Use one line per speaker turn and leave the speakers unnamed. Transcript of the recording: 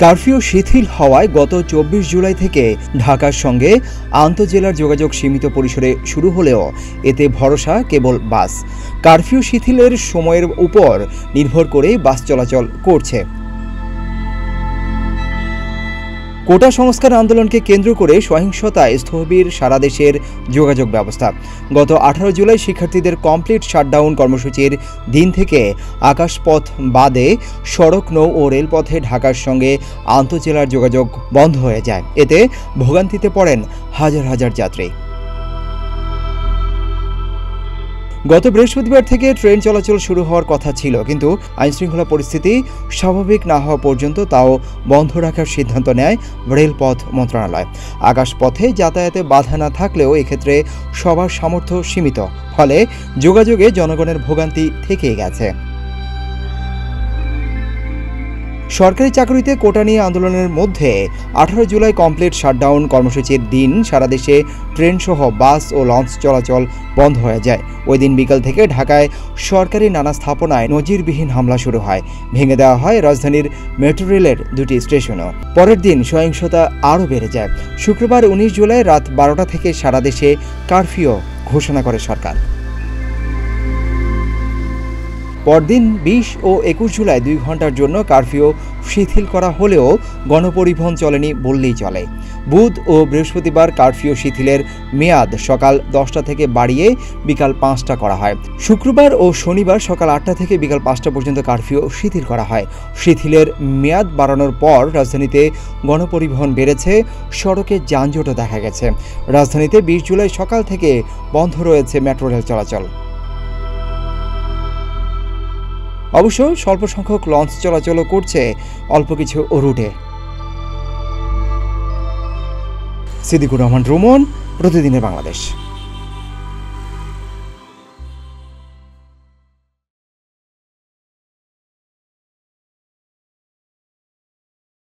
Curfew শিথিল হওয়ায় গত ২৪ জুলাই থেকে ঢাকার সঙ্গে আন্তঃজেলার যোগাযোগ সীমিত পরিসরে শুরু হলেও এতে ভরসা কেবল বাস। কারফিউ শিথিলের সময়ের উপর নির্ভর করে বাস চলাচল করছে। কোটা সংস্কার আন্দোলনকে কেন্দ্র করে সহিংসতায় স্থবির সারা দেশের যোগাযোগ ব্যবস্থা। গত ১৮ জুলাই শিক্ষার্থীদের কমপ্লিট শাটডাউন কর্মসূচির দিন থেকে আকাশপথ বাদে সড়ক, নৌ ও রেলপথে ঢাকার সঙ্গে আন্তঃজেলার যোগাযোগ বন্ধ হয়ে যায়। এতে ভোগান্তিতে পড়েন হাজার হাজার যাত্রী। গত বৃহস্পতিবার থেকে ট্রেন চলাচল শুরু হওয়ার কথা ছিল, কিন্তু আইনশৃঙ্খলা পরিস্থিতি স্বাভাবিক না হওয়া পর্যন্ত তাও বন্ধ রাখার সিদ্ধান্ত নেয় রেলপথ মন্ত্রণালয়। আকাশপথে যাতায়াতে বাধা না থাকলেও এক্ষেত্রে সবার সামর্থ্য সীমিত, ফলে যোগাযোগে জনগণের ভোগান্তি থেকেই গেছে। সরকারি চাকরিতে কোটা নিয়ে আন্দোলনের মধ্যে ১৮ জুলাই কমপ্লিট শাটডাউন কর্মসূচির দিন সারা দেশে ট্রেনসহ বাস ও লঞ্চ চলাচল বন্ধ হয়ে যায়। ওই দিন বিকাল থেকে ঢাকায় সরকারি নানা স্থাপনায় নজিরবিহীন হামলা শুরু হয়। ভেঙে দেওয়া হয় রাজধানীর মেট্রো রেলের ২টি স্টেশনও। পরের দিন সহিংসতা আরও বেড়ে যায়। শুক্রবার ১৯ জুলাই রাত ১২টা থেকে সারা দেশে কারফিউ ঘোষণা করে সরকার। পরদিন ২০ ও ২১ জুলাই ২ ঘন্টার জন্য কারফিউ শিথিল করা হলেও গণপরিবহন চলেনি বললেই চলে। বুধ ও বৃহস্পতিবার কারফিউ শিথিলের মেয়াদ সকাল ১০টা থেকে বাড়িয়ে বিকাল ৫টা করা হয়। শুক্রবার ও শনিবার সকাল ৮টা থেকে বিকাল ৫টা পর্যন্ত কারফিউ শিথিল করা হয়। শিথিলের মেয়াদ বাড়ানোর পর রাজধানীতে গণপরিবহন বেড়েছে, সড়কে যানজটও দেখা গেছে। রাজধানীতে ২০ জুলাই সকাল থেকে বন্ধ রয়েছে মেট্রো রেল চলাচল। অবশ্য স্বল্প সংখ্যক লঞ্চ চলাচলও করছে অল্প কিছু রুটে। সিদ্দিকুর রহমান রুমন, প্রতিদিনের বাংলাদেশ।